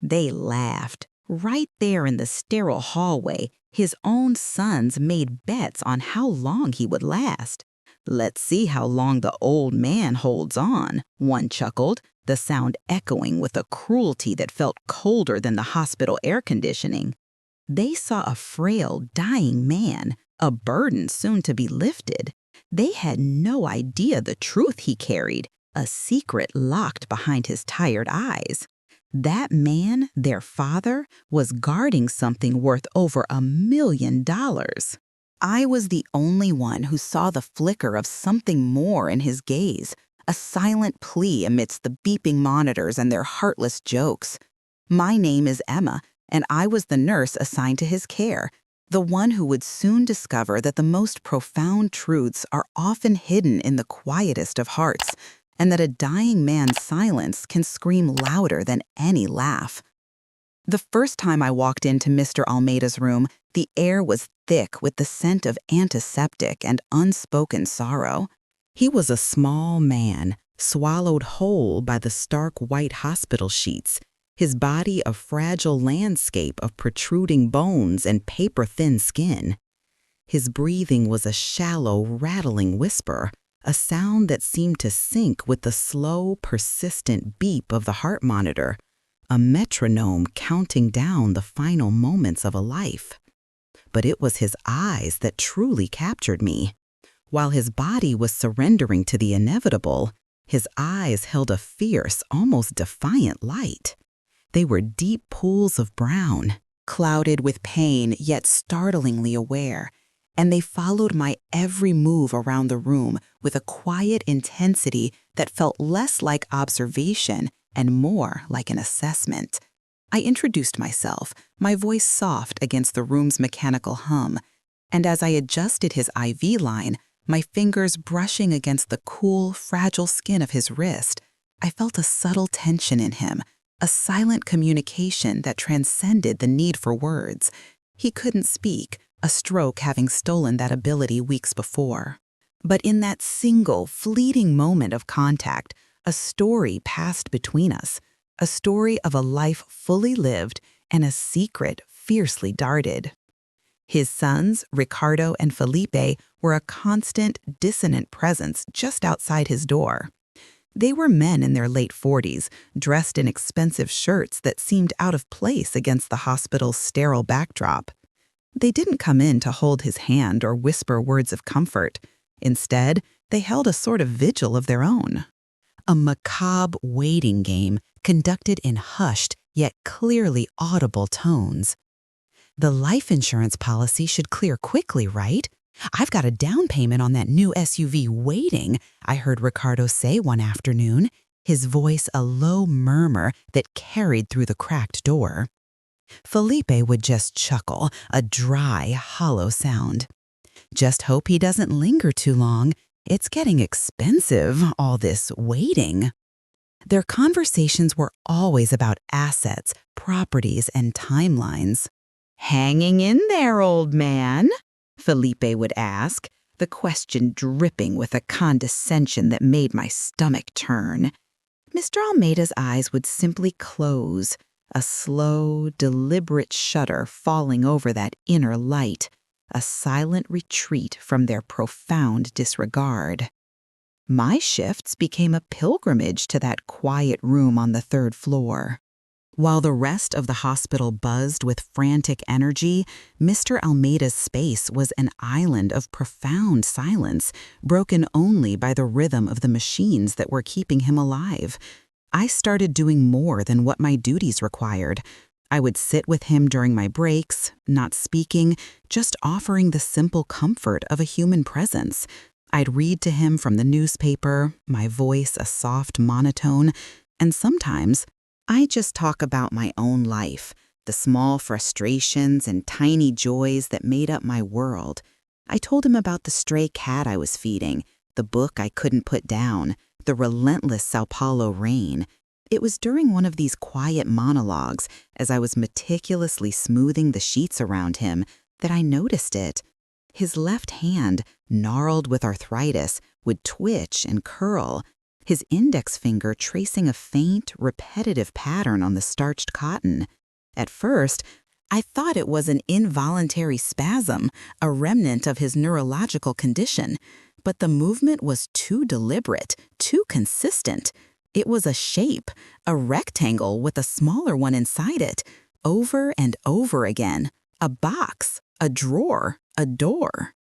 They laughed. Right there in the sterile hallway, his own sons made bets on how long he would last. "Let's see how long the old man holds on," one chuckled, the sound echoing with a cruelty that felt colder than the hospital air conditioning. They saw a frail, dying man, a burden soon to be lifted. They had no idea the truth he carried, a secret locked behind his tired eyes. That man, their father, was guarding something worth over $1 million. I was the only one who saw the flicker of something more in his gaze, a silent plea amidst the beeping monitors and their heartless jokes. My name is Emma, and I was the nurse assigned to his care, the one who would soon discover that the most profound truths are often hidden in the quietest of hearts, and that a dying man's silence can scream louder than any laugh. The first time I walked into Mr. Almeida's room, the air was thick with the scent of antiseptic and unspoken sorrow. He was a small man, swallowed whole by the stark white hospital sheets, his body a fragile landscape of protruding bones and paper-thin skin. His breathing was a shallow, rattling whisper, a sound that seemed to sync with the slow, persistent beep of the heart monitor, a metronome counting down the final moments of a life. But it was his eyes that truly captured me. While his body was surrendering to the inevitable, his eyes held a fierce, almost defiant light. They were deep pools of brown, clouded with pain yet startlingly aware, and they followed my every move around the room with a quiet intensity that felt less like observation and more like an assessment. I introduced myself, my voice soft against the room's mechanical hum, and as I adjusted his IV line, my fingers brushing against the cool, fragile skin of his wrist, I felt a subtle tension in him, a silent communication that transcended the need for words. He couldn't speak, a stroke having stolen that ability weeks before. But in that single, fleeting moment of contact, a story passed between us, a story of a life fully lived and a secret fiercely guarded. His sons, Ricardo and Felipe, were a constant, dissonant presence just outside his door. They were men in their late 40s, dressed in expensive shirts that seemed out of place against the hospital's sterile backdrop. They didn't come in to hold his hand or whisper words of comfort. Instead, they held a sort of vigil of their own. A macabre waiting game conducted in hushed yet clearly audible tones. "The life insurance policy should clear quickly, right? I've got a down payment on that new SUV waiting," I heard Ricardo say one afternoon, his voice a low murmur that carried through the cracked door. Felipe would just chuckle, a dry, hollow sound. "Just hope he doesn't linger too long. It's getting expensive, all this waiting." Their conversations were always about assets, properties, and timelines. "Hanging in there, old man?" Felipe would ask, the question dripping with a condescension that made my stomach turn. Mr. Almeida's eyes would simply close, a slow, deliberate shudder falling over that inner light, a silent retreat from their profound disregard. My shifts became a pilgrimage to that quiet room on the 3rd floor. While the rest of the hospital buzzed with frantic energy, Mr. Almeida's space was an island of profound silence, broken only by the rhythm of the machines that were keeping him alive. I started doing more than what my duties required. I would sit with him during my breaks, not speaking, just offering the simple comfort of a human presence. I'd read to him from the newspaper, my voice a soft monotone, and sometimes I'd just talk about my own life, the small frustrations and tiny joys that made up my world. I told him about the stray cat I was feeding, the book I couldn't put down, the relentless Sao Paulo rain. It was during one of these quiet monologues, as I was meticulously smoothing the sheets around him, that I noticed it. His left hand, gnarled with arthritis, would twitch and curl. his index finger tracing a faint, repetitive pattern on the starched cotton. At first, I thought it was an involuntary spasm, a remnant of his neurological condition, but the movement was too deliberate, too consistent. It was a shape, a rectangle with a smaller one inside it, over and over again, a box, a drawer, a door.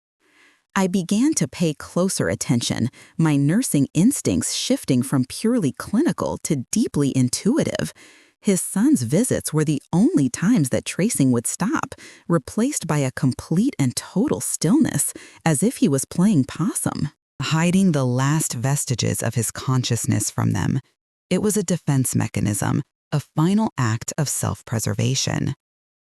I began to pay closer attention, my nursing instincts shifting from purely clinical to deeply intuitive. His son's visits were the only times that tracing would stop, replaced by a complete and total stillness, as if he was playing possum, hiding the last vestiges of his consciousness from them. It was a defense mechanism, a final act of self-preservation.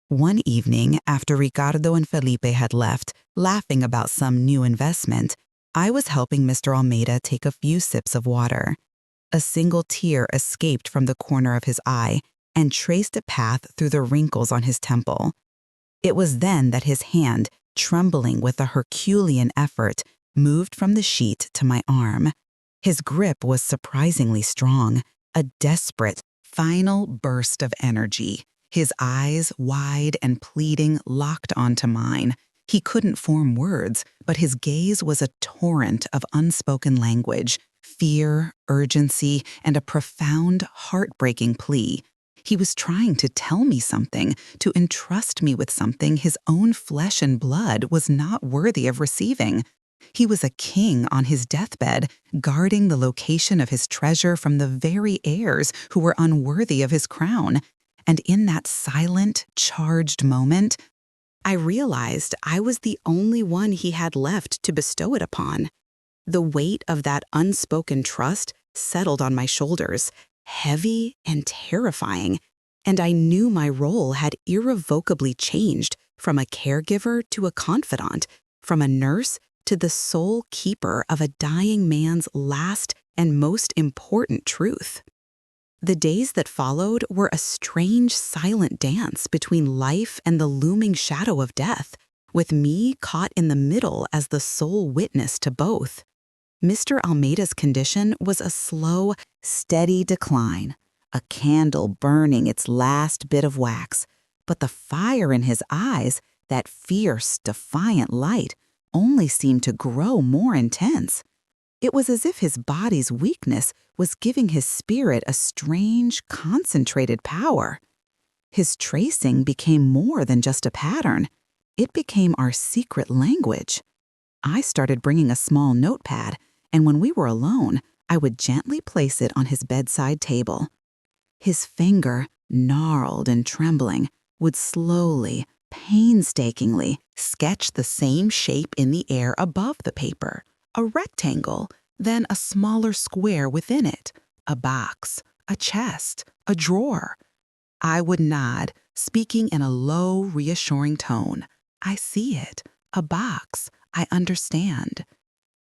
One evening, after Ricardo and Felipe had left, laughing about some new investment, I was helping Mr. Almeida take a few sips of water. A single tear escaped from the corner of his eye and traced a path through the wrinkles on his temple. It was then that his hand, trembling with a Herculean effort, moved from the sheet to my arm. His grip was surprisingly strong, a desperate, final burst of energy. His eyes, wide and pleading, locked onto mine. He couldn't form words, but his gaze was a torrent of unspoken language, fear, urgency, and a profound, heartbreaking plea. He was trying to tell me something, to entrust me with something his own flesh and blood was not worthy of receiving. He was a king on his deathbed, guarding the location of his treasure from the very heirs who were unworthy of his crown. And in that silent, charged moment, I realized I was the only one he had left to bestow it upon. The weight of that unspoken trust settled on my shoulders, heavy and terrifying, and I knew my role had irrevocably changed from a caregiver to a confidant, from a nurse to the sole keeper of a dying man's last and most important truth. The days that followed were a strange, silent dance between life and the looming shadow of death, with me caught in the middle as the sole witness to both. Mr. Almeida's condition was a slow, steady decline, a candle burning its last bit of wax, but the fire in his eyes, that fierce, defiant light, only seemed to grow more intense. It was as if his body's weakness was giving his spirit a strange, concentrated power. His tracing became more than just a pattern. It became our secret language. I started bringing a small notepad, and when we were alone, I would gently place it on his bedside table. His finger, gnarled and trembling, would slowly, painstakingly sketch the same shape in the air above the paper, a rectangle, then a smaller square within it, a box, a chest, a drawer. I would nod, speaking in a low, reassuring tone. I see it, a box, I understand.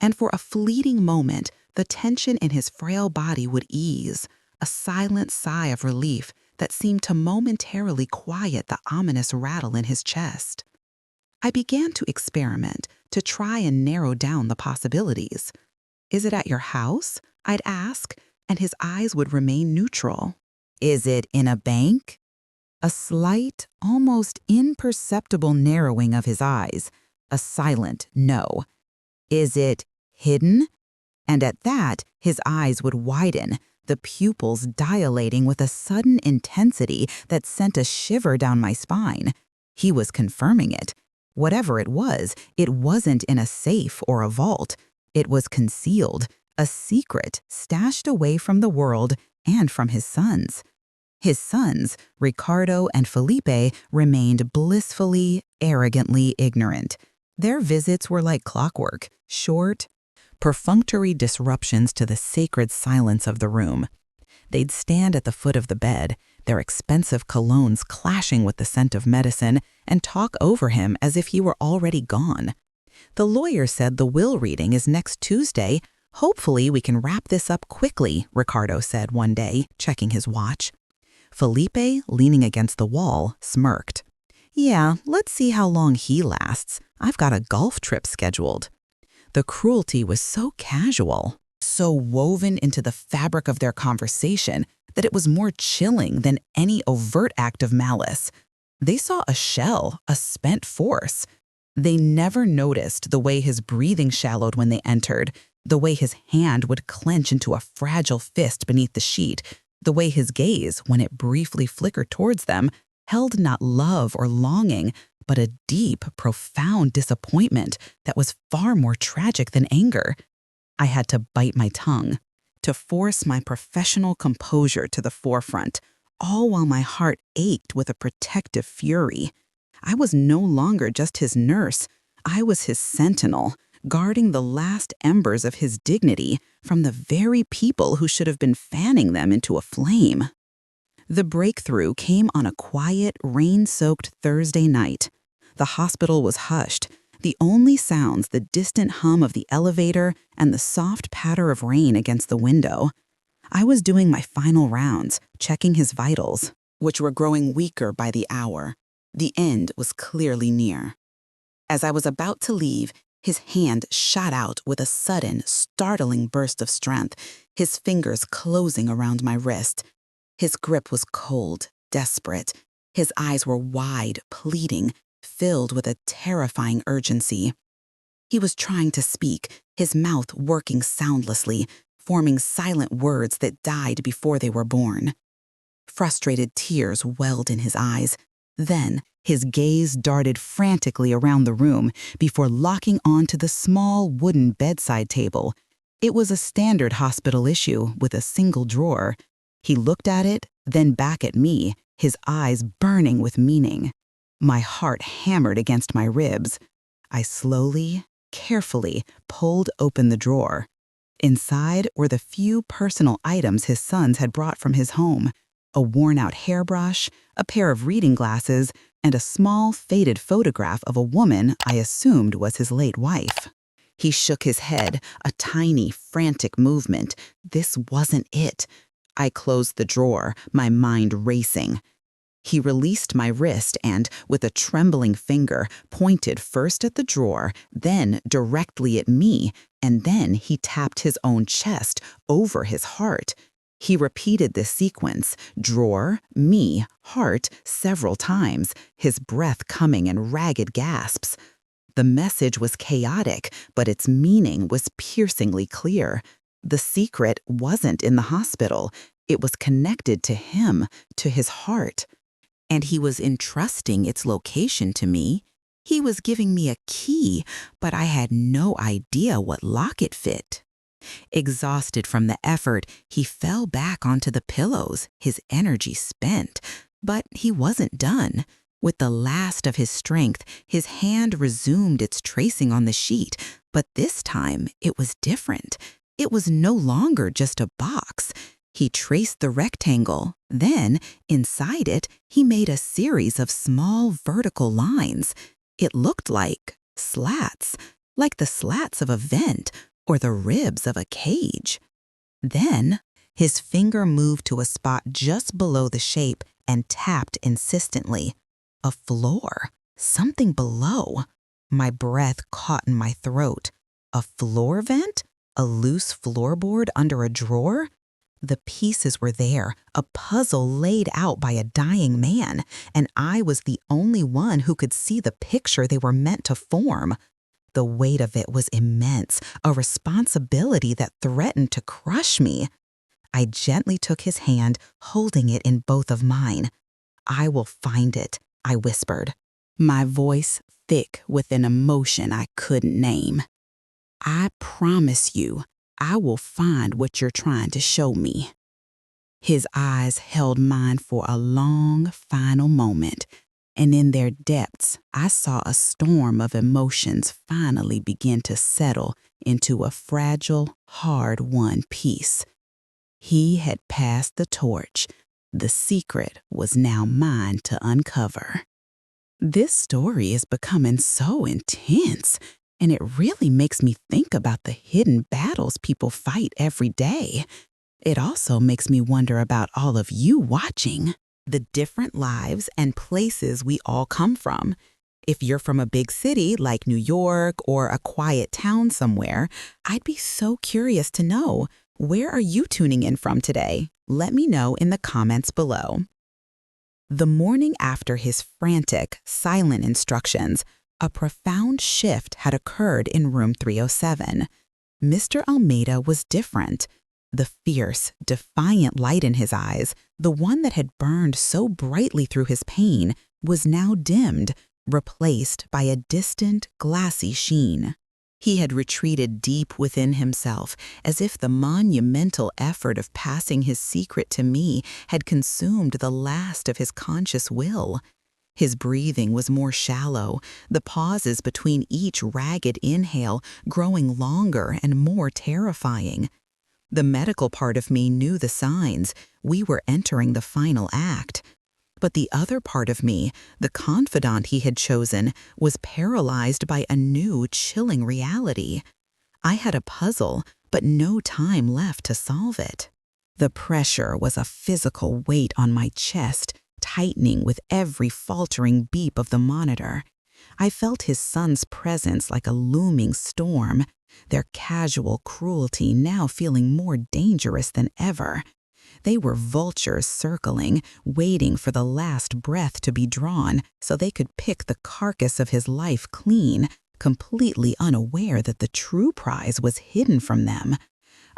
And for a fleeting moment, the tension in his frail body would ease, a silent sigh of relief that seemed to momentarily quiet the ominous rattle in his chest. I began to experiment, to try and narrow down the possibilities. Is it at your house? I'd ask, and his eyes would remain neutral. Is it in a bank? A slight, almost imperceptible narrowing of his eyes, a silent no. Is it hidden? And at that, his eyes would widen, the pupils dilating with a sudden intensity that sent a shiver down my spine. He was confirming it. Whatever it wasn't in a safe or a vault. It was concealed, a secret stashed away from the world and from his sons. His sons, Ricardo and Felipe, remained blissfully, arrogantly ignorant. Their visits were like clockwork, short, perfunctory disruptions to the sacred silence of the room. They'd stand at the foot of the bed, their expensive colognes clashing with the scent of medicine, and talk over him as if he were already gone. The lawyer said the will reading is next Tuesday. Hopefully we can wrap this up quickly, Ricardo said one day, checking his watch. Felipe, leaning against the wall, smirked. Yeah, let's see how long he lasts. I've got a golf trip scheduled. The cruelty was so casual, so woven into the fabric of their conversation that it was more chilling than any overt act of malice. They saw a shell, a spent force. They never noticed the way his breathing shallowed when they entered, the way his hand would clench into a fragile fist beneath the sheet, the way his gaze, when it briefly flickered towards them, held not love or longing, but a deep, profound disappointment that was far more tragic than anger. I had to bite my tongue, to force my professional composure to the forefront, all while my heart ached with a protective fury. I was no longer just his nurse. I was his sentinel, guarding the last embers of his dignity from the very people who should have been fanning them into a flame. The breakthrough came on a quiet, rain-soaked Thursday night. The hospital was hushed. The only sounds the distant hum of the elevator and the soft patter of rain against the window. I was doing my final rounds, checking his vitals, which were growing weaker by the hour. The end was clearly near. As I was about to leave, his hand shot out with a sudden, startling burst of strength, his fingers closing around my wrist. His grip was cold, desperate. His eyes were wide, pleading, filled with a terrifying urgency. He was trying to speak, his mouth working soundlessly, forming silent words that died before they were born. Frustrated tears welled in his eyes. Then, his gaze darted frantically around the room before locking onto the small wooden bedside table. It was a standard hospital issue with a single drawer. He looked at it, then back at me, his eyes burning with meaning. My heart hammered against my ribs. I slowly, carefully pulled open the drawer. Inside were the few personal items his sons had brought from his home: a worn-out hairbrush, a pair of reading glasses, and a small, faded photograph of a woman I assumed was his late wife. He shook his head, a tiny, frantic movement. This wasn't it. I closed the drawer, my mind racing. He released my wrist and, with a trembling finger, pointed first at the drawer, then directly at me, and then he tapped his own chest over his heart. He repeated this sequence, drawer, me, heart, several times, his breath coming in ragged gasps. The message was chaotic, but its meaning was piercingly clear. The secret wasn't in the hospital. It was connected to him, to his heart. And he was entrusting its location to me. He was giving me a key, but I had no idea what lock it fit. Exhausted from the effort, he fell back onto the pillows, his energy spent. But he wasn't done. With the last of his strength, his hand resumed its tracing on the sheet, but this time it was different. It was no longer just a box. He traced the rectangle. Then, inside it, he made a series of small vertical lines. It looked like slats, like the slats of a vent or the ribs of a cage. Then, his finger moved to a spot just below the shape and tapped insistently. A floor, something below. My breath caught in my throat. A floor vent? A loose floorboard under a drawer? The pieces were there, a puzzle laid out by a dying man, and I was the only one who could see the picture they were meant to form. The weight of it was immense, a responsibility that threatened to crush me. I gently took his hand, holding it in both of mine. "I will find it," I whispered, my voice thick with an emotion I couldn't name. "I promise you, I will find what you're trying to show me." His eyes held mine for a long, final moment, and in their depths, I saw a storm of emotions finally begin to settle into a fragile, hard-won peace. He had passed the torch. The secret was now mine to uncover. This story is becoming so intense, and it really makes me think about the hidden battles people fight every day. It also makes me wonder about all of you watching, the different lives and places we all come from. If you're from a big city like New York or a quiet town somewhere, I'd be so curious to know, where are you tuning in from today? Let me know in the comments below. The morning after his frantic, silent instructions, a profound shift had occurred in room 307. Mr. Almeida was different. The fierce, defiant light in his eyes, the one that had burned so brightly through his pain, was now dimmed, replaced by a distant, glassy sheen. He had retreated deep within himself, as if the monumental effort of passing his secret to me had consumed the last of his conscious will. His breathing was more shallow, the pauses between each ragged inhale growing longer and more terrifying. The medical part of me knew the signs. We were entering the final act. But the other part of me, the confidant he had chosen, was paralyzed by a new, chilling reality. I had a puzzle, but no time left to solve it. The pressure was a physical weight on my chest, tightening with every faltering beep of the monitor. I felt his son's presence like a looming storm, their casual cruelty now feeling more dangerous than ever. They were vultures circling, waiting for the last breath to be drawn so they could pick the carcass of his life clean, completely unaware that the true prize was hidden from them.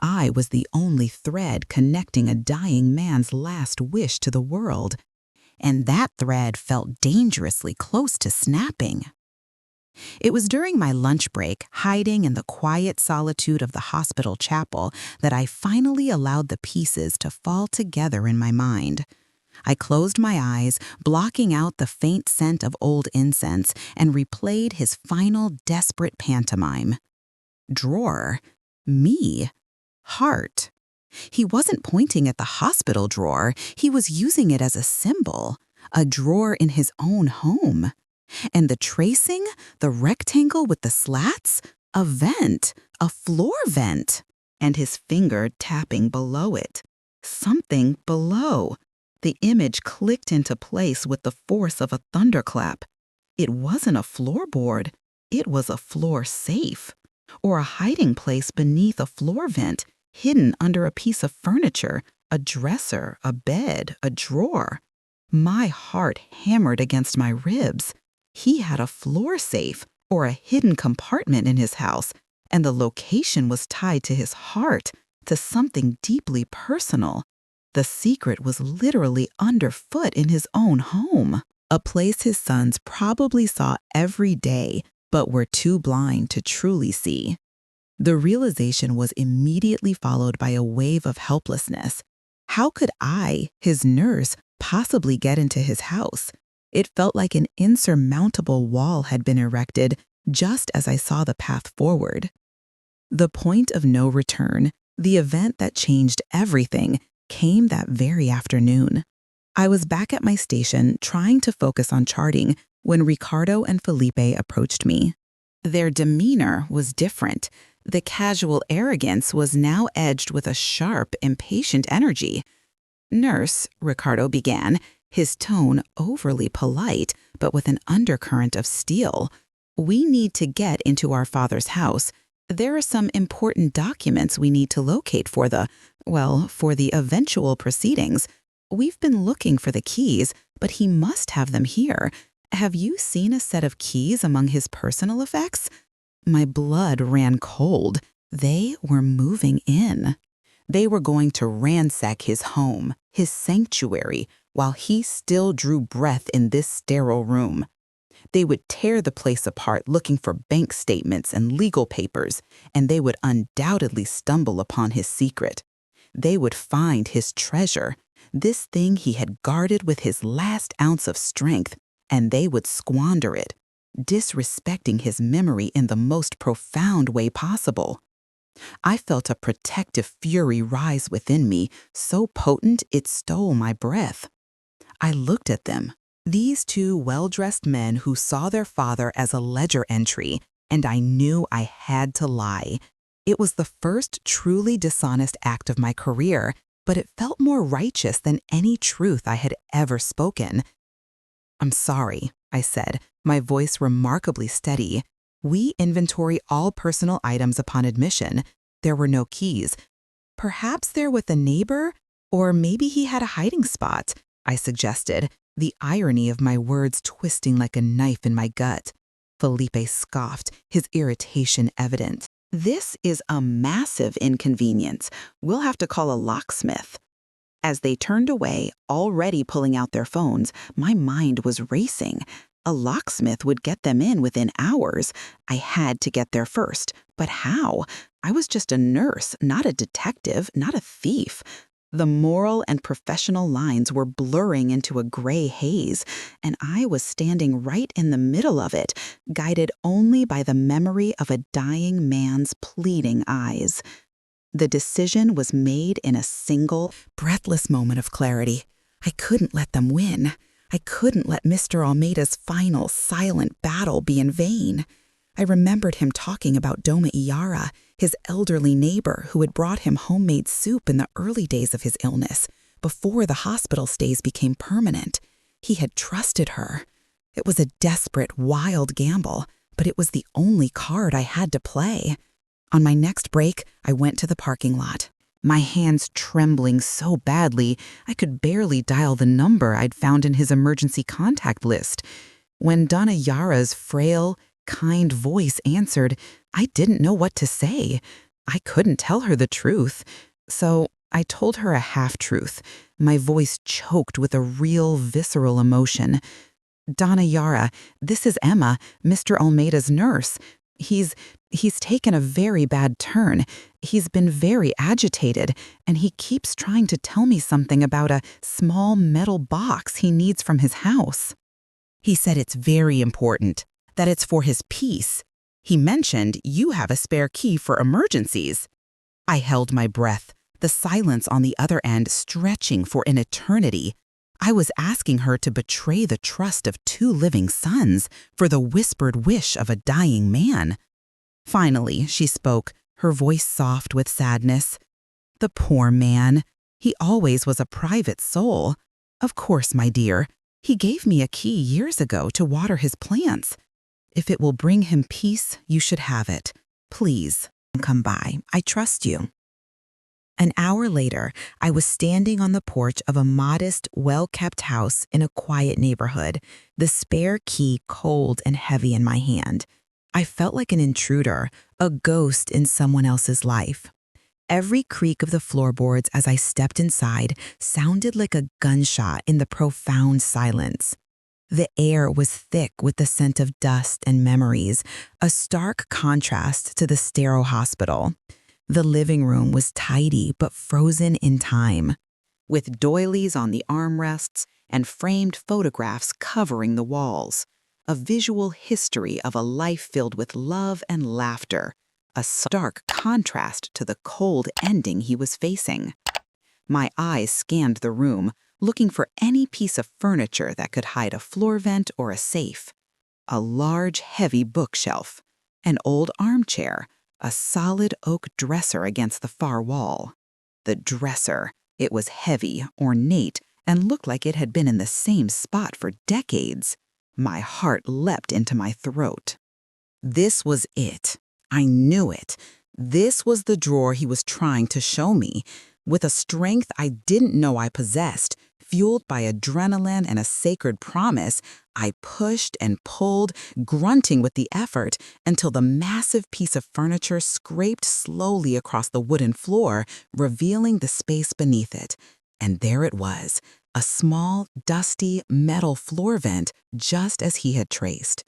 I was the only thread connecting a dying man's last wish to the world, and that thread felt dangerously close to snapping. It was during my lunch break, hiding in the quiet solitude of the hospital chapel, that I finally allowed the pieces to fall together in my mind. I closed my eyes, blocking out the faint scent of old incense, and replayed his final desperate pantomime. Drawer. Me. Heart. He wasn't pointing at the hospital drawer, he was using it as a symbol, a drawer in his own home. And the tracing, the rectangle with the slats, a vent, a floor vent, and his finger tapping below it. Something below. The image clicked into place with the force of a thunderclap. It wasn't a floorboard, it was a floor safe, or a hiding place beneath a floor vent, hidden under a piece of furniture, a dresser, a bed, a drawer. My heart hammered against my ribs. He had a floor safe, or a hidden compartment in his house, and the location was tied to his heart, to something deeply personal. The secret was literally underfoot in his own home, a place his sons probably saw every day, but were too blind to truly see. The realization was immediately followed by a wave of helplessness. How could I, his nurse, possibly get into his house? It felt like an insurmountable wall had been erected just as I saw the path forward. The point of no return, the event that changed everything, came that very afternoon. I was back at my station trying to focus on charting when Ricardo and Felipe approached me. Their demeanor was different. The casual arrogance was now edged with a sharp, impatient energy. "Nurse," Ricardo began, his tone overly polite, but with an undercurrent of steel, "we need to get into our father's house. There are some important documents we need to locate for the eventual proceedings. We've been looking for the keys, but he must have them here. Have you seen a set of keys among his personal effects?" My blood ran cold. They were moving in. They were going to ransack his home, his sanctuary, while he still drew breath in this sterile room. They would tear the place apart looking for bank statements and legal papers, and they would undoubtedly stumble upon his secret. They would find his treasure, this thing he had guarded with his last ounce of strength, and they would squander it, disrespecting his memory in the most profound way possible. I felt a protective fury rise within me, so potent it stole my breath. I looked at them, these two well-dressed men who saw their father as a ledger entry, and I knew I had to lie. It was the first truly dishonest act of my career, but it felt more righteous than any truth I had ever spoken. "I'm sorry," I said, my voice remarkably steady. "We inventory all personal items upon admission. There were no keys. Perhaps they're with a neighbor? Or maybe he had a hiding spot," I suggested, the irony of my words twisting like a knife in my gut. Felipe scoffed, his irritation evident. "This is a massive inconvenience. We'll have to call a locksmith." As they turned away, already pulling out their phones, my mind was racing. A locksmith would get them in within hours. I had to get there first. But how? I was just a nurse, not a detective, not a thief. The moral and professional lines were blurring into a gray haze, and I was standing right in the middle of it, guided only by the memory of a dying man's pleading eyes. The decision was made in a single, breathless moment of clarity. I couldn't let them win. I couldn't let Mr. Almeida's final, silent battle be in vain. I remembered him talking about Doma Iara, his elderly neighbor who had brought him homemade soup in the early days of his illness, before the hospital stays became permanent. He had trusted her. It was a desperate, wild gamble, but it was the only card I had to play. On my next break, I went to the parking lot, my hands trembling so badly I could barely dial the number I'd found in his emergency contact list. When Donna Yara's frail, kind voice answered, I didn't know what to say. I couldn't tell her the truth. So I told her a half-truth, my voice choked with a real, visceral emotion. "Donna Yara, this is Emma, Mr. Almeida's nurse. He's taken a very bad turn. He's been very agitated, and he keeps trying to tell me something about a small metal box he needs from his house. He said it's very important, that it's for his peace. He mentioned you have a spare key for emergencies." I held my breath, the silence on the other end stretching for an eternity. I was asking her to betray the trust of 2 living sons for the whispered wish of a dying man. Finally, she spoke, her voice soft with sadness. "The poor man. He always was a private soul. Of course, my dear. He gave me a key years ago to water his plants. If it will bring him peace, you should have it. Please, come by. I trust you." An hour later, I was standing on the porch of a modest, well-kept house in a quiet neighborhood, the spare key cold and heavy in my hand. I felt like an intruder, a ghost in someone else's life. Every creak of the floorboards as I stepped inside sounded like a gunshot in the profound silence. The air was thick with the scent of dust and memories, a stark contrast to the sterile hospital. The living room was tidy but frozen in time, with doilies on the armrests and framed photographs covering the walls, a visual history of a life filled with love and laughter, a stark contrast to the cold ending he was facing. My eyes scanned the room, looking for any piece of furniture that could hide a floor vent or a safe. A large, heavy bookshelf, an old armchair, a solid oak dresser against the far wall. The dresser, it was heavy, ornate, and looked like it had been in the same spot for decades. My heart leapt into my throat. This was it. I knew it. This was the drawer he was trying to show me. With a strength I didn't know I possessed, fueled by adrenaline and a sacred promise, I pushed and pulled, grunting with the effort, until the massive piece of furniture scraped slowly across the wooden floor, revealing the space beneath it. And there it was, a small, dusty, metal floor vent, just as he had traced.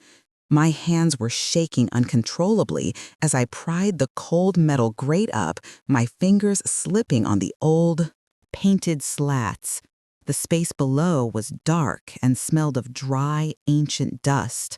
My hands were shaking uncontrollably as I pried the cold metal grate up, my fingers slipping on the old, painted slats. The space below was dark and smelled of dry, ancient dust.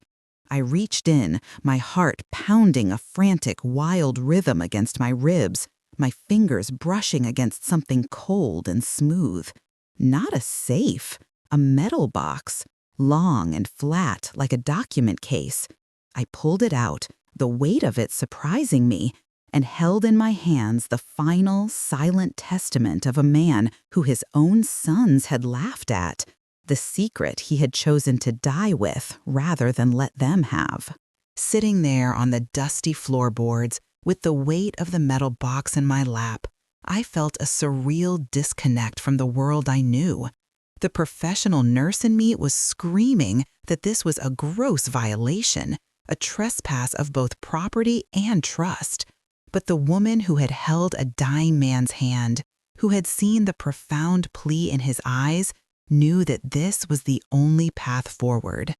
I reached in, my heart pounding a frantic, wild rhythm against my ribs, my fingers brushing against something cold and smooth. Not a safe, a metal box, long and flat like a document case. I pulled it out, the weight of it surprising me, and held in my hands the final, silent testament of a man who his own sons had laughed at, the secret he had chosen to die with rather than let them have. Sitting there on the dusty floorboards, with the weight of the metal box in my lap, I felt a surreal disconnect from the world I knew. The professional nurse in me was screaming that this was a gross violation, a trespass of both property and trust. But the woman who had held a dying man's hand, who had seen the profound plea in his eyes, knew that this was the only path forward.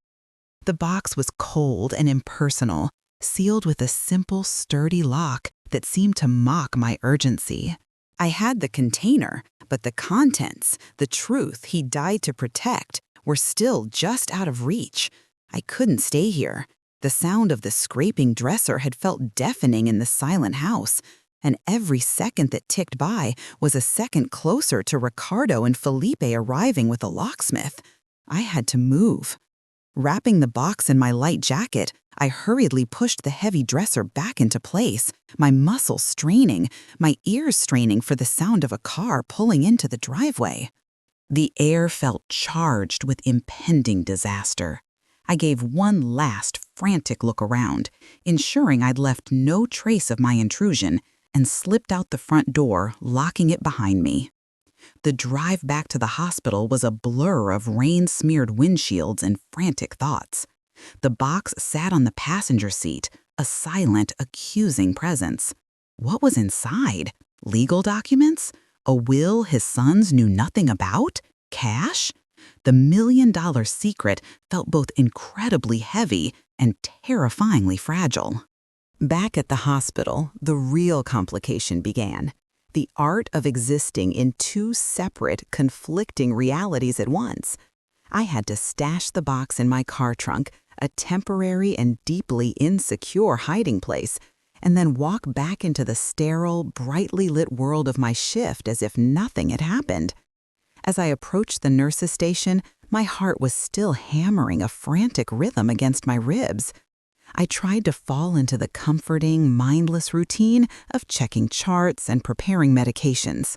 The box was cold and impersonal, sealed with a simple, sturdy lock that seemed to mock my urgency. I had the container, but the contents, the truth he died to protect, were still just out of reach. I couldn't stay here. The sound of the scraping dresser had felt deafening in the silent house, and every second that ticked by was a second closer to Ricardo and Felipe arriving with a locksmith. I had to move. Wrapping the box in my light jacket, I hurriedly pushed the heavy dresser back into place, my muscles straining, my ears straining for the sound of a car pulling into the driveway. The air felt charged with impending disaster. I gave one last frantic look around, ensuring I'd left no trace of my intrusion, and slipped out the front door, locking it behind me. The drive back to the hospital was a blur of rain-smeared windshields and frantic thoughts. The box sat on the passenger seat, a silent, accusing presence. What was inside? Legal documents? A will his sons knew nothing about? Cash? The million-dollar secret felt both incredibly heavy and terrifyingly fragile. Back at the hospital, the real complication began. The art of existing in two separate, conflicting realities at once. I had to stash the box in my car trunk, a temporary and deeply insecure hiding place, and then walk back into the sterile, brightly lit world of my shift as if nothing had happened. As I approached the nurse's station, my heart was still hammering a frantic rhythm against my ribs. I tried to fall into the comforting, mindless routine of checking charts and preparing medications.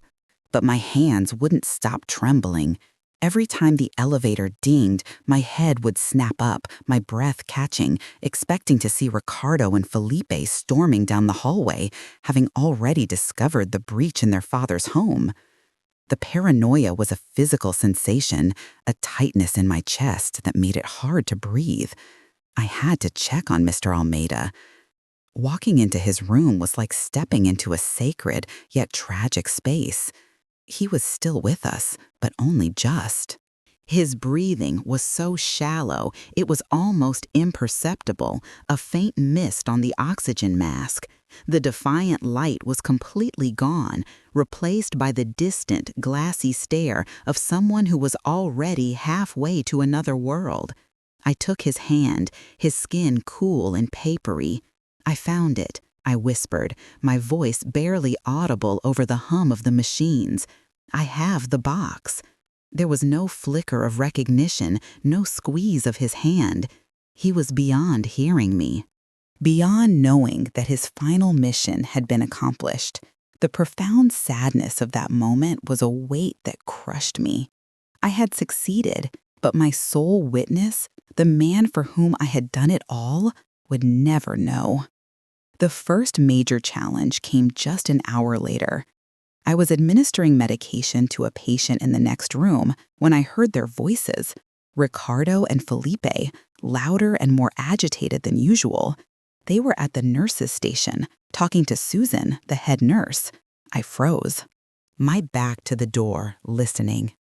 But my hands wouldn't stop trembling. Every time the elevator dinged, my head would snap up, my breath catching, expecting to see Ricardo and Felipe storming down the hallway, having already discovered the breach in their father's home. The paranoia was a physical sensation, a tightness in my chest that made it hard to breathe. I had to check on Mr. Almeida. Walking into his room was like stepping into a sacred yet tragic space. He was still with us, but only just. His breathing was so shallow, it was almost imperceptible, a faint mist on the oxygen mask. The defiant light was completely gone, replaced by the distant, glassy stare of someone who was already halfway to another world. I took his hand, his skin cool and papery. "I found it," I whispered, my voice barely audible over the hum of the machines. "I have the box." There was no flicker of recognition, no squeeze of his hand. He was beyond hearing me, beyond knowing that his final mission had been accomplished. The profound sadness of that moment was a weight that crushed me. I had succeeded, but my sole witness, the man for whom I had done it all, would never know. The first major challenge came just an hour later. I was administering medication to a patient in the next room when I heard their voices, Ricardo and Felipe, louder and more agitated than usual. They were at the nurse's station, talking to Susan, the head nurse. I froze, my back to the door, listening.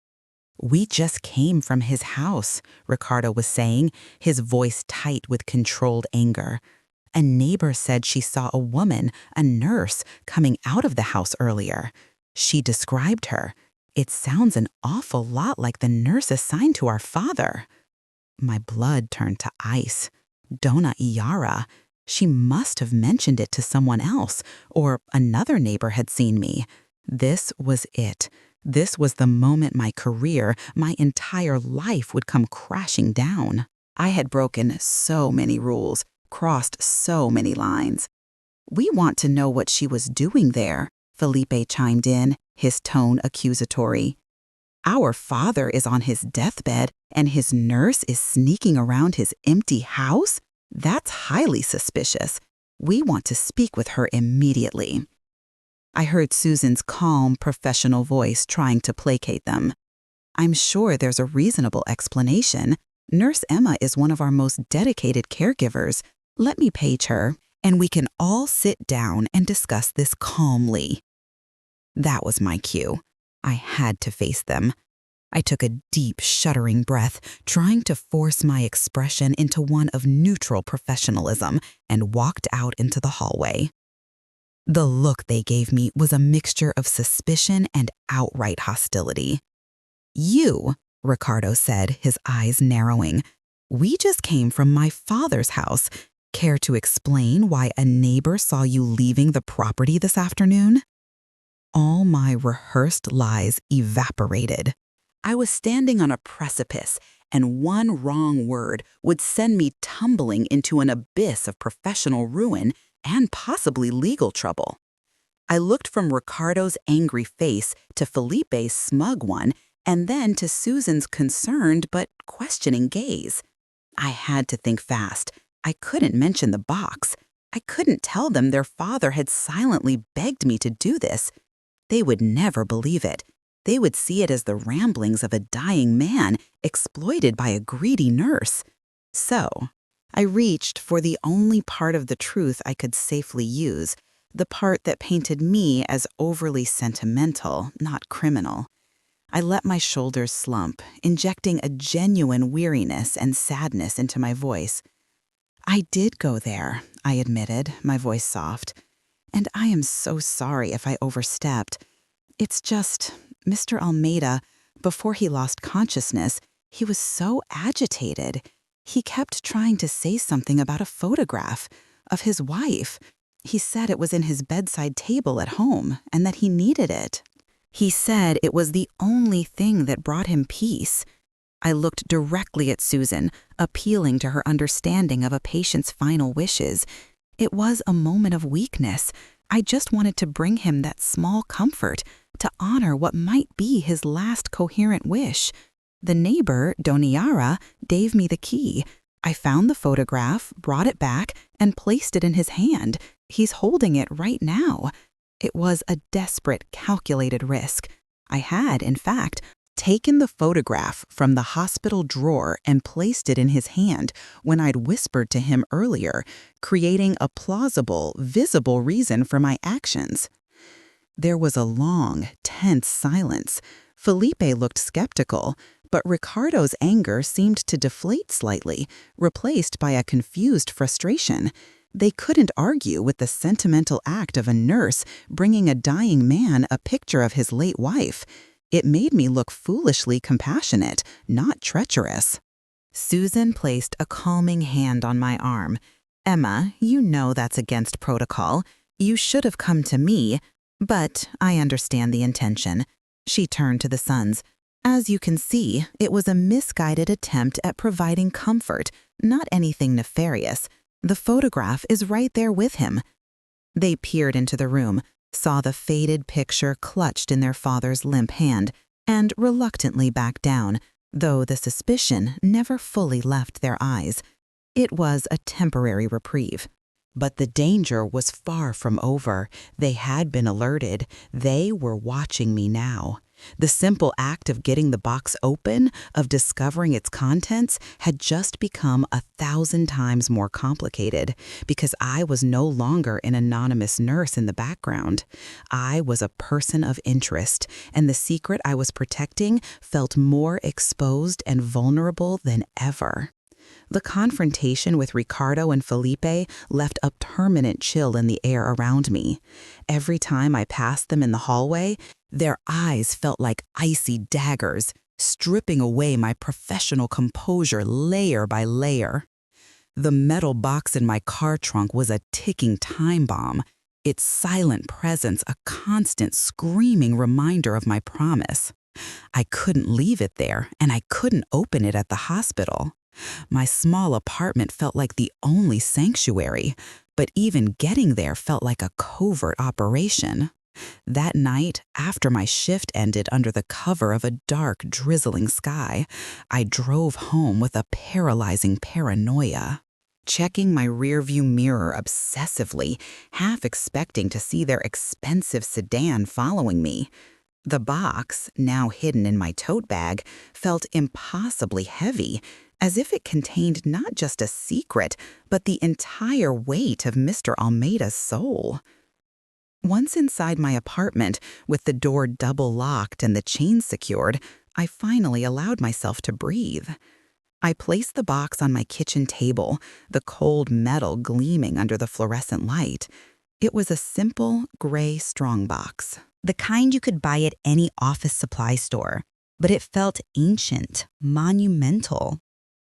"We just came from his house," Ricardo was saying, his voice tight with controlled anger. "A neighbor said she saw a woman, a nurse, coming out of the house earlier. She described her. It sounds an awful lot like the nurse assigned to our father." My blood turned to ice. Donna Iara. She must have mentioned it to someone else, or another neighbor had seen me. This was it. This was the moment my career, my entire life would come crashing down. I had broken so many rules, crossed so many lines. "We want to know what she was doing there," Felipe chimed in, his tone accusatory. Our father is on his deathbed and his nurse is sneaking around his empty house? That's highly suspicious. We want to speak with her immediately." I heard Susan's calm, professional voice trying to placate them. "I'm sure there's a reasonable explanation. Nurse Emma is one of our most dedicated caregivers. Let me page her, and we can all sit down and discuss this calmly." That was my cue. I had to face them. I took a deep, shuddering breath, trying to force my expression into one of neutral professionalism, and walked out into the hallway. The look they gave me was a mixture of suspicion and outright hostility. "You," Ricardo said, his eyes narrowing, "we just came from my father's house. Care to explain why a neighbor saw you leaving the property this afternoon?" All my rehearsed lies evaporated. I was standing on a precipice, and one wrong word would send me tumbling into an abyss of professional ruin and possibly legal trouble. I looked from Ricardo's angry face to Felipe's smug one, and then to Susan's concerned but questioning gaze. I had to think fast. I couldn't mention the box. I couldn't tell them their father had silently begged me to do this. They would never believe it. They would see it as the ramblings of a dying man exploited by a greedy nurse. So, I reached for the only part of the truth I could safely use, the part that painted me as overly sentimental, not criminal. I let my shoulders slump, injecting a genuine weariness and sadness into my voice. "I did go there," I admitted, my voice soft. "And I am so sorry if I overstepped. It's just, Mr. Almeida, before he lost consciousness, he was so agitated. He kept trying to say something about a photograph of his wife. He said it was in his bedside table at home and that he needed it. He said it was the only thing that brought him peace." I looked directly at Susan, appealing to her understanding of a patient's final wishes. It was a moment of weakness. I just wanted to bring him that small comfort, to honor what might be his last coherent wish. The neighbor, Doniara, gave me the key. I found the photograph, brought it back, and placed it in his hand. He's holding it right now. It was a desperate, calculated risk. I had, in fact, taken the photograph from the hospital drawer and placed it in his hand when I'd whispered to him earlier, creating a plausible, visible reason for my actions. There was a long, tense silence. Felipe looked skeptical, but Ricardo's anger seemed to deflate slightly, replaced by a confused frustration. They couldn't argue with the sentimental act of a nurse bringing a dying man a picture of his late wife. It made me look foolishly compassionate, not treacherous. Susan placed a calming hand on my arm. "Emma, you know that's against protocol. You should have come to me, but I understand the intention." She turned to the sons. "As you can see, it was a misguided attempt at providing comfort, not anything nefarious. The photograph is right there with him." They peered into the room, saw the faded picture clutched in their father's limp hand, and reluctantly backed down, though the suspicion never fully left their eyes. It was a temporary reprieve. But the danger was far from over. They had been alerted. They were watching me now. The simple act of getting the box open, of discovering its contents, had just become 1,000 times more complicated because I was no longer an anonymous nurse in the background. I was a person of interest, and the secret I was protecting felt more exposed and vulnerable than ever. The confrontation with Ricardo and Felipe left a permanent chill in the air around me. Every time I passed them in the hallway, their eyes felt like icy daggers, stripping away my professional composure layer by layer. The metal box in my car trunk was a ticking time bomb, its silent presence a constant screaming reminder of my promise. I couldn't leave it there, and I couldn't open it at the hospital. My small apartment felt like the only sanctuary, but even getting there felt like a covert operation. That night, after my shift ended under the cover of a dark, drizzling sky, I drove home with a paralyzing paranoia, checking my rearview mirror obsessively, half expecting to see their expensive sedan following me. The box, now hidden in my tote bag, felt impossibly heavy, as if it contained not just a secret, but the entire weight of Mr. Almeida's soul. Once inside my apartment, with the door double locked and the chain secured, I finally allowed myself to breathe. I placed the box on my kitchen table, the cold metal gleaming under the fluorescent light. It was a simple, gray strongbox, the kind you could buy at any office supply store, but it felt ancient, monumental.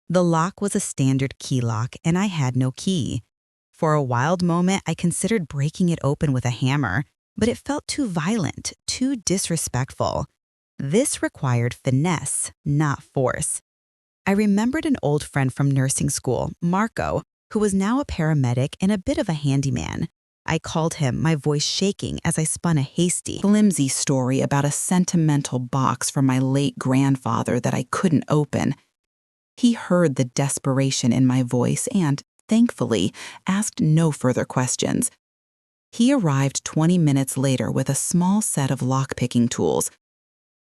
The lock was a standard key lock, and I had no key. For a wild moment, I considered breaking it open with a hammer, but it felt too violent, too disrespectful. This required finesse, not force. I remembered an old friend from nursing school, Marco, who was now a paramedic and a bit of a handyman. I called him, my voice shaking as I spun a hasty, flimsy story about a sentimental box from my late grandfather that I couldn't open. He heard the desperation in my voice and, thankfully, asked no further questions. He arrived 20 minutes later with a small set of lock-picking tools,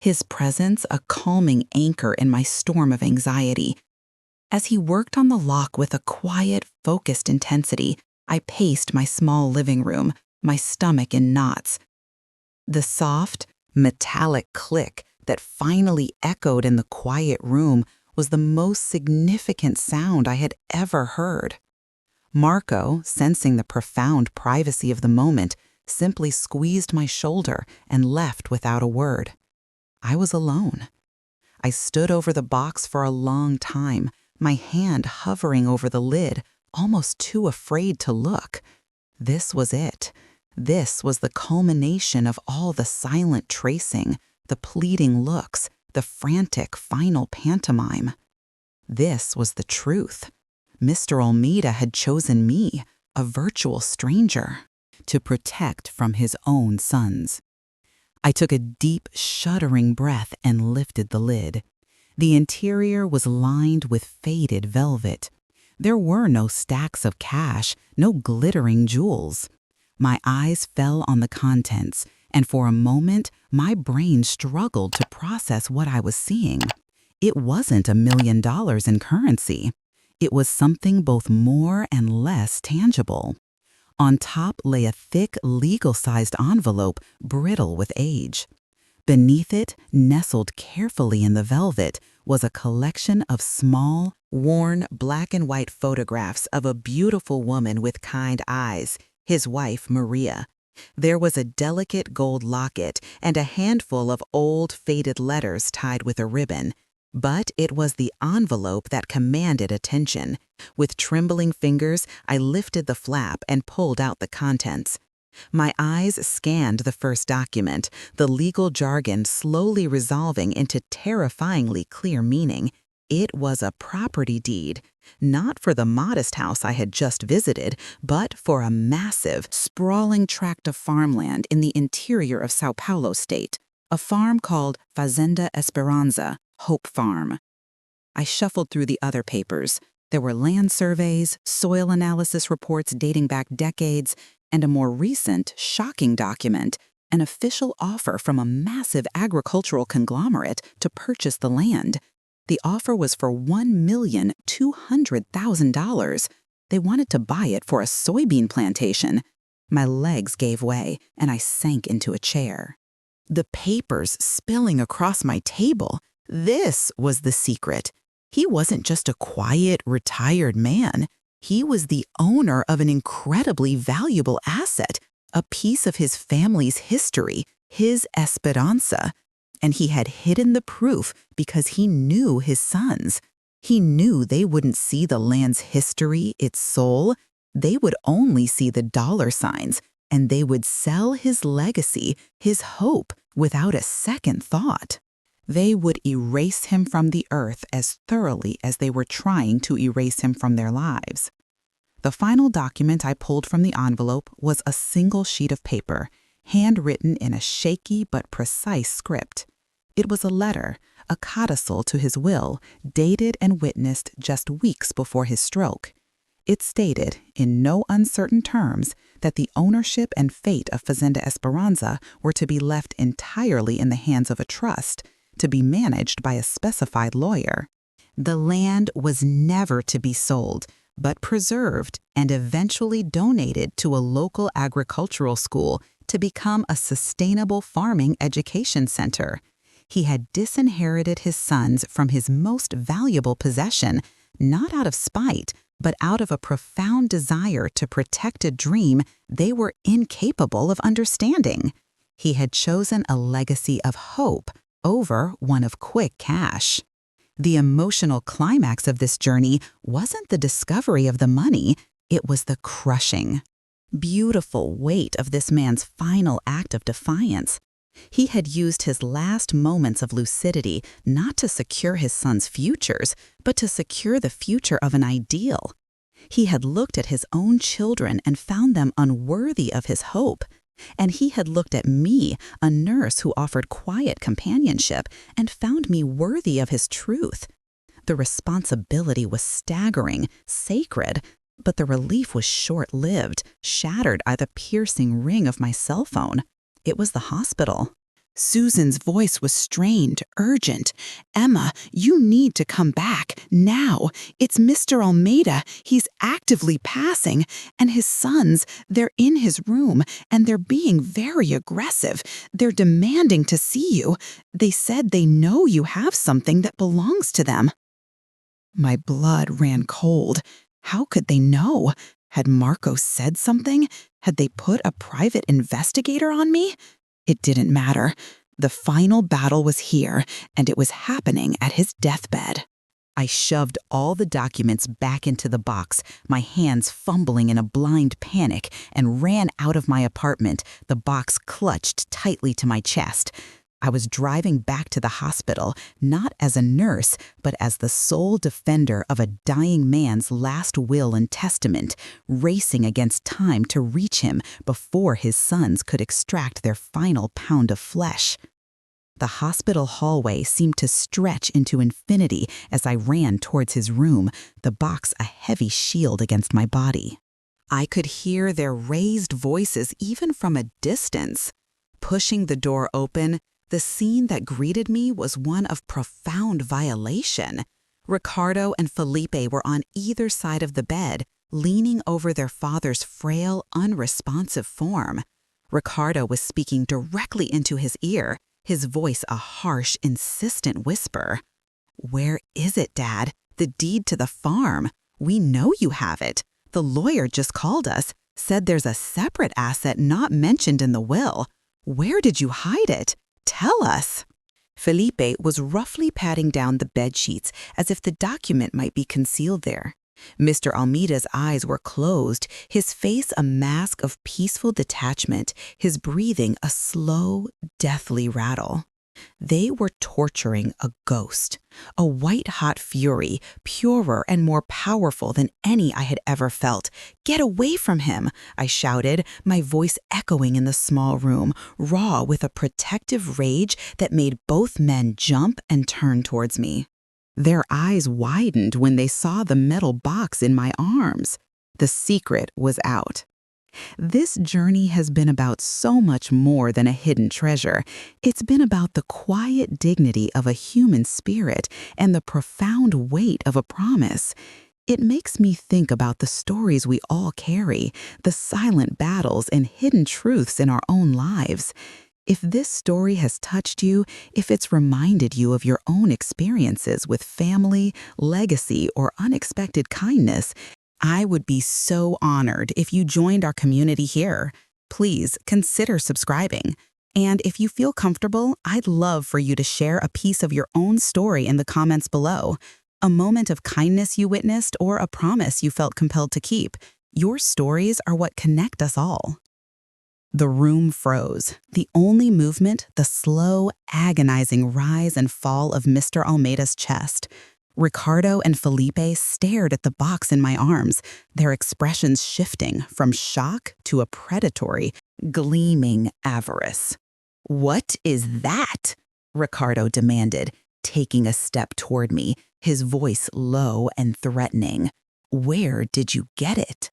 his presence a calming anchor in my storm of anxiety. As he worked on the lock with a quiet, focused intensity, I paced my small living room, my stomach in knots. The soft, metallic click that finally echoed in the quiet room was the most significant sound I had ever heard. Marco, sensing the profound privacy of the moment, simply squeezed my shoulder and left without a word. I was alone. I stood over the box for a long time, my hand hovering over the lid, almost too afraid to look. This was it. This was the culmination of all the silent tracing, the pleading looks, the frantic final pantomime. This was the truth. Mr. Almeida had chosen me, a virtual stranger, to protect from his own sons. I took a deep, shuddering breath and lifted the lid. The interior was lined with faded velvet. There were no stacks of cash, no glittering jewels. My eyes fell on the contents, and for a moment, my brain struggled to process what I was seeing. It wasn't $1 million in currency. It was something both more and less tangible. On top lay a thick, legal-sized envelope, brittle with age. Beneath it, nestled carefully in the velvet, was a collection of small, worn black and white photographs of a beautiful woman with kind eyes, his wife, Maria. There was a delicate gold locket and a handful of old, faded letters tied with a ribbon. But it was the envelope that commanded attention. With trembling fingers, I lifted the flap and pulled out the contents. My eyes scanned the first document, the legal jargon slowly resolving into terrifyingly clear meaning. It was a property deed, not for the modest house I had just visited, but for a massive, sprawling tract of farmland in the interior of Sao Paulo state, a farm called Fazenda Esperanza, Hope Farm. I shuffled through the other papers. There were land surveys, soil analysis reports dating back decades, and a more recent, shocking document, an official offer from a massive agricultural conglomerate to purchase the land. The offer was for $1,200,000. They wanted to buy it for a soybean plantation. My legs gave way, and I sank into a chair. The papers spilling across my table. This was the secret. He wasn't just a quiet, retired man. He was the owner of an incredibly valuable asset, a piece of his family's history, his Esperanza. And he had hidden the proof because he knew his sons. He knew they wouldn't see the land's history, its soul. They would only see the dollar signs, and they would sell his legacy, his hope, without a second thought. They would erase him from the earth as thoroughly as they were trying to erase him from their lives. The final document I pulled from the envelope was a single sheet of paper, handwritten in a shaky but precise script. It was a letter, a codicil to his will, dated and witnessed just weeks before his stroke. It stated, in no uncertain terms, that the ownership and fate of Fazenda Esperanza were to be left entirely in the hands of a trust, to be managed by a specified lawyer. The land was never to be sold, but preserved and eventually donated to a local agricultural school to become a sustainable farming education center. He had disinherited his sons from his most valuable possession, not out of spite, but out of a profound desire to protect a dream they were incapable of understanding. He had chosen a legacy of hope over one of quick cash. The emotional climax of this journey wasn't the discovery of the money, it was the crushing, beautiful weight of this man's final act of defiance. He had used his last moments of lucidity not to secure his sons' futures, but to secure the future of an ideal. He had looked at his own children and found them unworthy of his hope. And he had looked at me, a nurse who offered quiet companionship, and found me worthy of his truth. The responsibility was staggering, sacred, but the relief was short-lived, shattered by the piercing ring of my cell phone. It was the hospital. Susan's voice was strained, urgent. "Emma, you need to come back, now. It's Mr. Almeida. He's actively passing. And his sons, they're in his room, and they're being very aggressive. They're demanding to see you. They said they know you have something that belongs to them." My blood ran cold. How could they know? Had Marco said something? Had they put a private investigator on me? It didn't matter. The final battle was here, and it was happening at his deathbed. I shoved all the documents back into the box, my hands fumbling in a blind panic, and ran out of my apartment, the box clutched tightly to my chest. I was driving back to the hospital, not as a nurse, but as the sole defender of a dying man's last will and testament, racing against time to reach him before his sons could extract their final pound of flesh. The hospital hallway seemed to stretch into infinity as I ran towards his room, the box a heavy shield against my body. I could hear their raised voices even from a distance. Pushing the door open, the scene that greeted me was one of profound violation. Ricardo and Felipe were on either side of the bed, leaning over their father's frail, unresponsive form. Ricardo was speaking directly into his ear, his voice a harsh, insistent whisper. "Where is it, Dad? The deed to the farm. We know you have it. The lawyer just called us, said there's a separate asset not mentioned in the will. Where did you hide it? Tell us." Felipe was roughly patting down the bed sheets as if the document might be concealed there. Mr. Almeida's eyes were closed, his face a mask of peaceful detachment, his breathing a slow, deathly rattle. They were torturing a ghost, a white-hot fury, purer and more powerful than any I had ever felt. "Get away from him!" I shouted, my voice echoing in the small room, raw with a protective rage that made both men jump and turn towards me. Their eyes widened when they saw the metal box in my arms. The secret was out. This journey has been about so much more than a hidden treasure. It's been about the quiet dignity of a human spirit and the profound weight of a promise. It makes me think about the stories we all carry, the silent battles and hidden truths in our own lives. If this story has touched you, if it's reminded you of your own experiences with family, legacy, or unexpected kindness, I would be so honored if you joined our community here. Please consider subscribing. And if you feel comfortable, I'd love for you to share a piece of your own story in the comments below. A moment of kindness you witnessed or a promise you felt compelled to keep. Your stories are what connect us all. The room froze. The only movement, the slow, agonizing rise and fall of Mr. Almeida's chest. Ricardo and Felipe stared at the box in my arms, their expressions shifting from shock to a predatory, gleaming avarice. "What is that?" Ricardo demanded, taking a step toward me, his voice low and threatening. "Where did you get it?"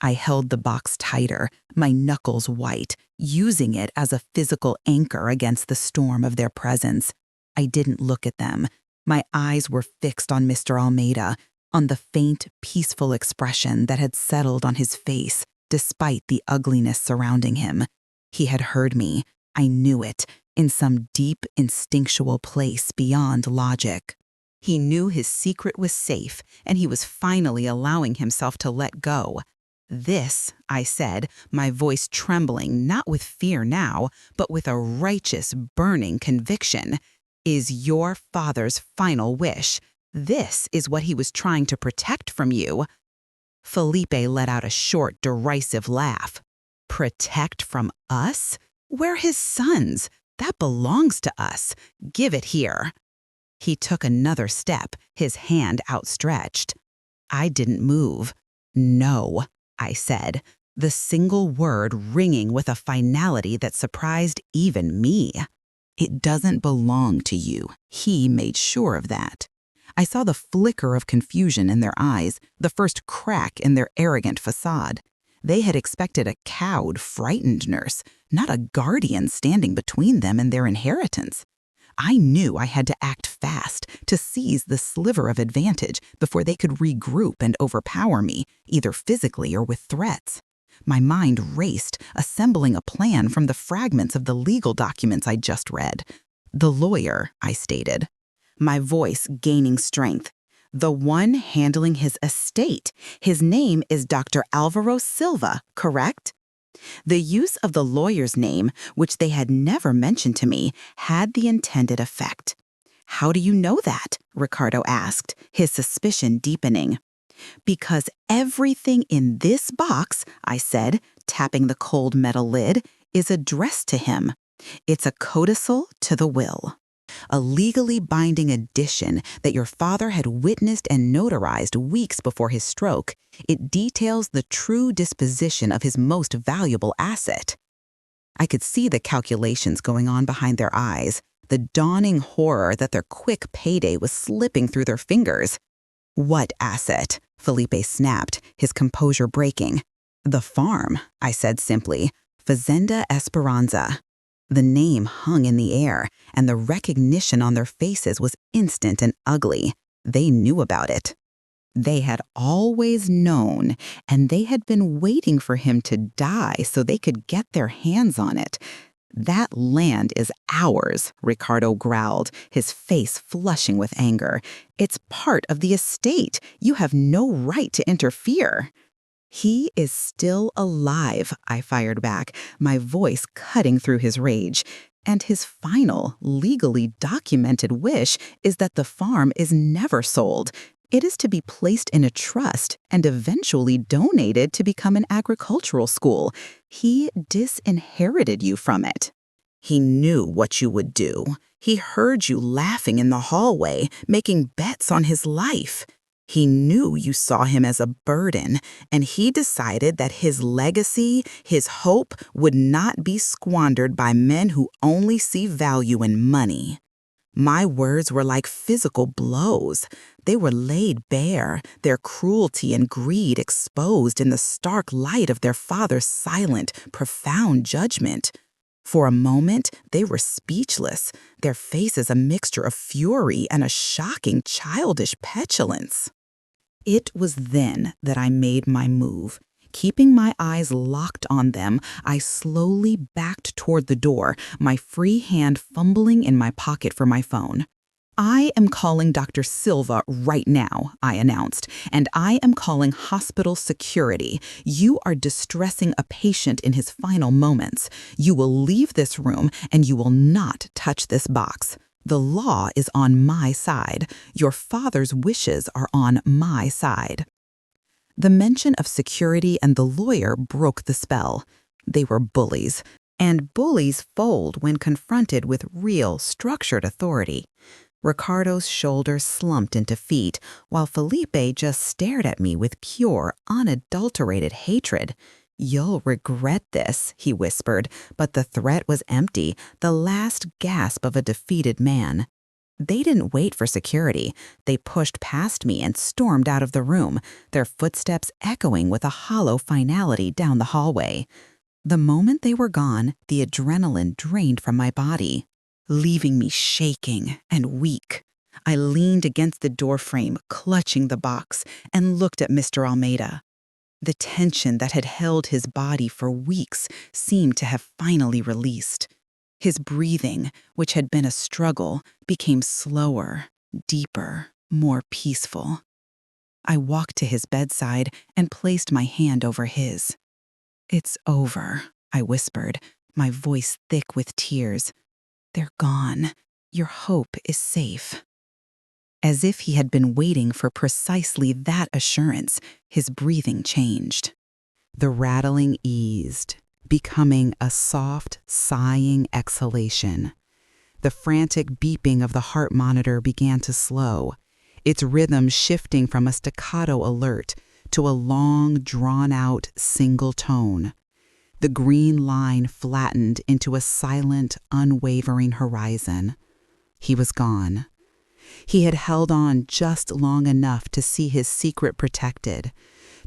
I held the box tighter, my knuckles white, using it as a physical anchor against the storm of their presence. I didn't look at them. My eyes were fixed on Mr. Almeida, on the faint, peaceful expression that had settled on his face, despite the ugliness surrounding him. He had heard me. I knew it, in some deep, instinctual place beyond logic. He knew his secret was safe, and he was finally allowing himself to let go. "This," I said, my voice trembling not with fear now, but with a righteous, burning conviction, "is your father's final wish. This is what he was trying to protect from you." Felipe let out a short, derisive laugh. "Protect from us? We're his sons. That belongs to us. Give it here." He took another step, his hand outstretched. I didn't move. "No," I said, the single word ringing with a finality that surprised even me. "It doesn't belong to you." He made sure of that. I saw the flicker of confusion in their eyes, the first crack in their arrogant facade. They had expected a cowed, frightened nurse, not a guardian standing between them and their inheritance. I knew I had to act fast to seize the sliver of advantage before they could regroup and overpower me, either physically or with threats. My mind raced, assembling a plan from the fragments of the legal documents I'd just read. "The lawyer," I stated, my voice gaining strength. "The one handling his estate. His name is Dr. Alvaro Silva, correct?" The use of the lawyer's name, which they had never mentioned to me, had the intended effect. "How do you know that?" Ricardo asked, his suspicion deepening. "Because everything in this box," I said, tapping the cold metal lid, "is addressed to him. It's a codicil to the will. A legally binding addition that your father had witnessed and notarized weeks before his stroke. It details the true disposition of his most valuable asset." I could see the calculations going on behind their eyes, the dawning horror that their quick payday was slipping through their fingers. "What asset?" Felipe snapped, his composure breaking. "The farm," I said simply. "Fazenda Esperanza." The name hung in the air, and the recognition on their faces was instant and ugly. They knew about it. They had always known, and they had been waiting for him to die so they could get their hands on it. "That land is ours," Ricardo growled, his face flushing with anger. "It's part of the estate. You have no right to interfere." "He is still alive," I fired back, my voice cutting through his rage. "And his final, legally documented wish is that the farm is never sold. It is to be placed in a trust and eventually donated to become an agricultural school. He disinherited you from it. He knew what you would do. He heard you laughing in the hallway, making bets on his life. He knew you saw him as a burden, and he decided that his legacy, his hope, would not be squandered by men who only see value in money." My words were like physical blows. They were laid bare, their cruelty and greed exposed in the stark light of their father's silent, profound judgment. For a moment, they were speechless, their faces a mixture of fury and a shocking, childish petulance. It was then that I made my move. Keeping my eyes locked on them, I slowly backed toward the door, my free hand fumbling in my pocket for my phone. "I am calling Dr. Silva right now," I announced, "and I am calling hospital security. You are distressing a patient in his final moments. You will leave this room, and you will not touch this box. The law is on my side. Your father's wishes are on my side." The mention of security and the lawyer broke the spell. They were bullies, and bullies fold when confronted with real, structured authority. Ricardo's shoulders slumped into feet, while Felipe just stared at me with pure, unadulterated hatred. "You'll regret this," he whispered, but the threat was empty, the last gasp of a defeated man. They didn't wait for security. They pushed past me and stormed out of the room, their footsteps echoing with a hollow finality down the hallway. The moment they were gone, the adrenaline drained from my body, leaving me shaking and weak. I leaned against the doorframe, clutching the box, and looked at Mr. Almeida. The tension that had held his body for weeks seemed to have finally released. His breathing, which had been a struggle, became slower, deeper, more peaceful. I walked to his bedside and placed my hand over his. "It's over," I whispered, my voice thick with tears. "They're gone. Your hope is safe." As if he had been waiting for precisely that assurance, his breathing changed. The rattling eased, becoming a soft, sighing exhalation. The frantic beeping of the heart monitor began to slow, its rhythm shifting from a staccato alert to a long, drawn-out single tone. The green line flattened into a silent, unwavering horizon. He was gone. He had held on just long enough to see his secret protected,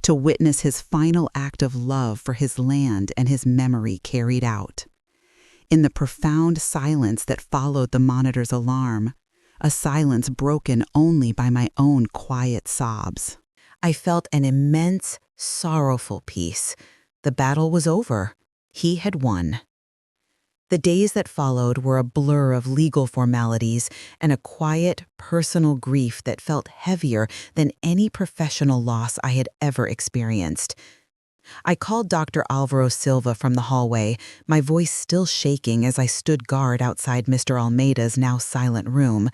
to witness his final act of love for his land and his memory carried out. In the profound silence that followed the monitor's alarm, a silence broken only by my own quiet sobs, I felt an immense, sorrowful peace. The battle was over. He had won. The days that followed were a blur of legal formalities and a quiet, personal grief that felt heavier than any professional loss I had ever experienced. I called Dr. Alvaro Silva from the hallway, my voice still shaking as I stood guard outside Mr. Almeida's now silent room.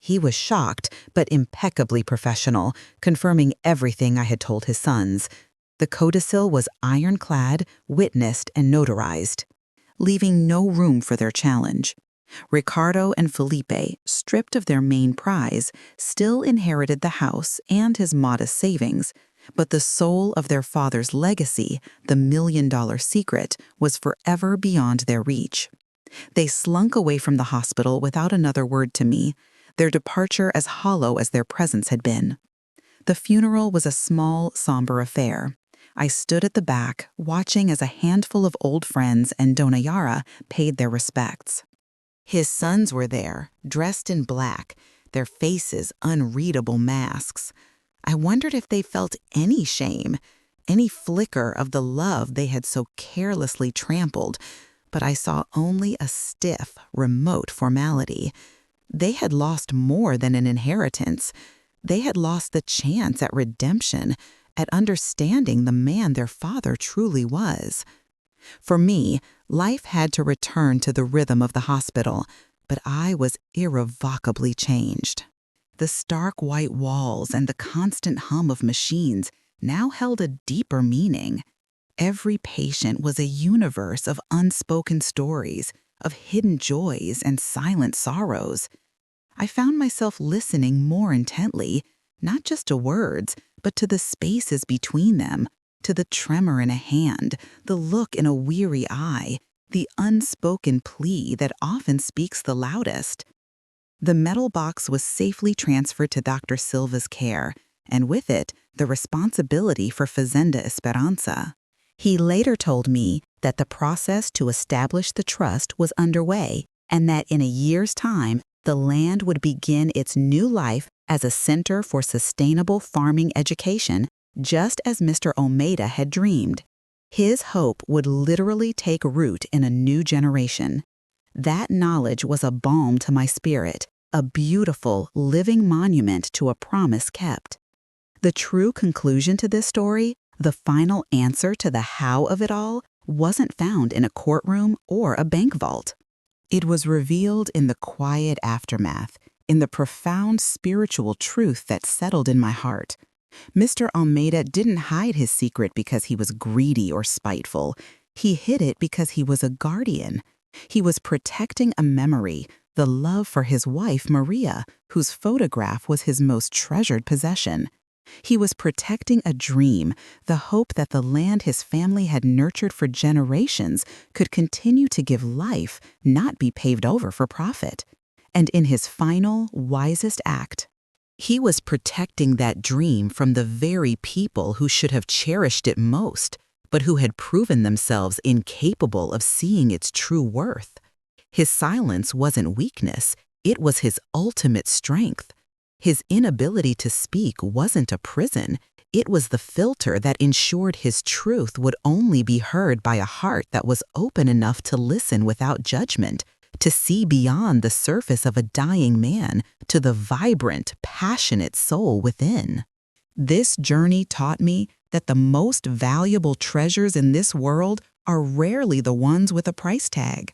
He was shocked, but impeccably professional, confirming everything I had told his sons. The codicil was ironclad, witnessed, and notarized, leaving no room for their challenge. Ricardo and Felipe, stripped of their main prize, still inherited the house and his modest savings, but the soul of their father's legacy, the $1 million secret, was forever beyond their reach. They slunk away from the hospital without another word to me, their departure as hollow as their presence had been. The funeral was a small, somber affair. I stood at the back, watching as a handful of old friends and Dona Yara paid their respects. His sons were there, dressed in black, their faces unreadable masks. I wondered if they felt any shame, any flicker of the love they had so carelessly trampled, but I saw only a stiff, remote formality. They had lost more than an inheritance. They had lost the chance at redemption, at understanding the man their father truly was. For me, life had to return to the rhythm of the hospital, but I was irrevocably changed. The stark white walls and the constant hum of machines now held a deeper meaning. Every patient was a universe of unspoken stories, of hidden joys and silent sorrows. I found myself listening more intently, not just to words, but to the spaces between them, to the tremor in a hand, the look in a weary eye, the unspoken plea that often speaks the loudest. The metal box was safely transferred to Dr. Silva's care, and with it, the responsibility for Fazenda Esperanza. He later told me that the process to establish the trust was underway, and that in a year's time, the land would begin its new life as a center for sustainable farming education, just as Mr. Almeida had dreamed. His hope would literally take root in a new generation. That knowledge was a balm to my spirit, a beautiful, living monument to a promise kept. The true conclusion to this story, the final answer to the how of it all, wasn't found in a courtroom or a bank vault. It was revealed in the quiet aftermath, in the profound spiritual truth that settled in my heart. Mr. Almeida didn't hide his secret because he was greedy or spiteful. He hid it because he was a guardian. He was protecting a memory, the love for his wife, Maria, whose photograph was his most treasured possession. He was protecting a dream, the hope that the land his family had nurtured for generations could continue to give life, not be paved over for profit. And in his final, wisest act, he was protecting that dream from the very people who should have cherished it most, but who had proven themselves incapable of seeing its true worth. His silence wasn't weakness, it was his ultimate strength. His inability to speak wasn't a prison, it was the filter that ensured his truth would only be heard by a heart that was open enough to listen without judgment, to see beyond the surface of a dying man to the vibrant, passionate soul within. This journey taught me that the most valuable treasures in this world are rarely the ones with a price tag.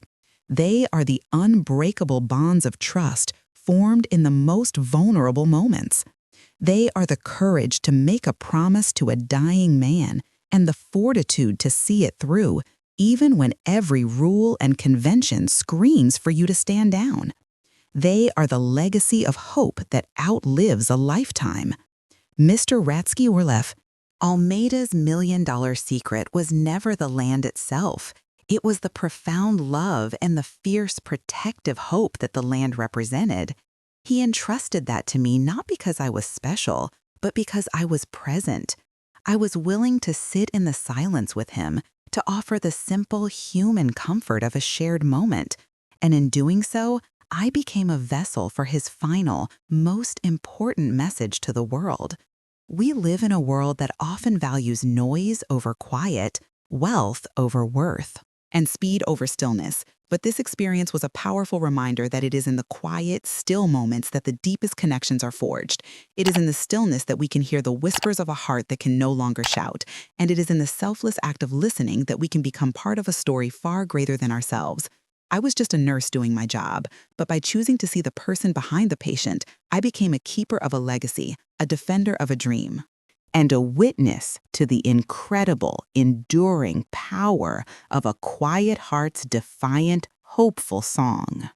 They are the unbreakable bonds of trust formed in the most vulnerable moments. They are the courage to make a promise to a dying man and the fortitude to see it through, even when every rule and convention screams for you to stand down. They are the legacy of hope that outlives a lifetime. Mr. Ratsky-Orleff, Almeida's million-dollar secret was never the land itself. It was the profound love and the fierce protective hope that the land represented. He entrusted that to me not because I was special, but because I was present. I was willing to sit in the silence with him, to offer the simple human comfort of a shared moment. And in doing so, I became a vessel for his final, most important message to the world. We live in a world that often values noise over quiet, wealth over worth, and speed over stillness. But this experience was a powerful reminder that it is in the quiet, still moments that the deepest connections are forged. It is in the stillness that we can hear the whispers of a heart that can no longer shout. And it is in the selfless act of listening that we can become part of a story far greater than ourselves. I was just a nurse doing my job, but by choosing to see the person behind the patient, I became a keeper of a legacy, a defender of a dream, and a witness to the incredible, enduring power of a quiet heart's defiant, hopeful song.